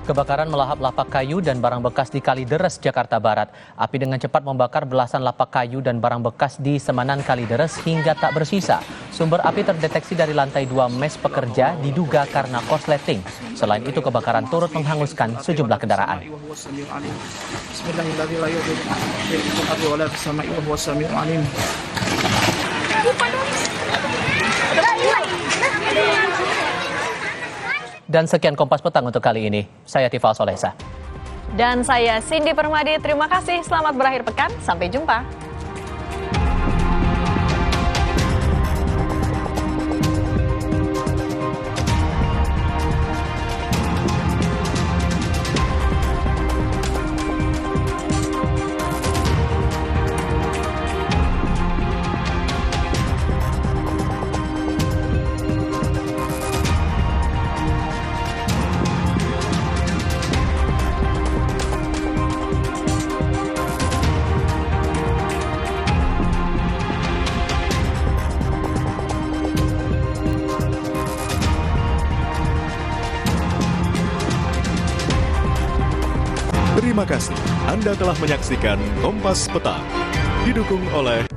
Kebakaran melahap lapak kayu dan barang bekas di Kalideres, Jakarta Barat. Api dengan cepat membakar belasan lapak kayu dan barang bekas di Semanan Kalideres hingga tak bersisa. Sumber api terdeteksi dari lantai 2 mes pekerja diduga karena korsleting. Selain itu kebakaran turut menghanguskan sejumlah kendaraan. Dan sekian Kompas Petang untuk kali ini. Saya Tifal Solesa. Dan saya Cindy Permadi. Terima kasih. Selamat berakhir pekan. Sampai jumpa. Terima kasih Anda telah menyaksikan Kompas Petang. Didukung oleh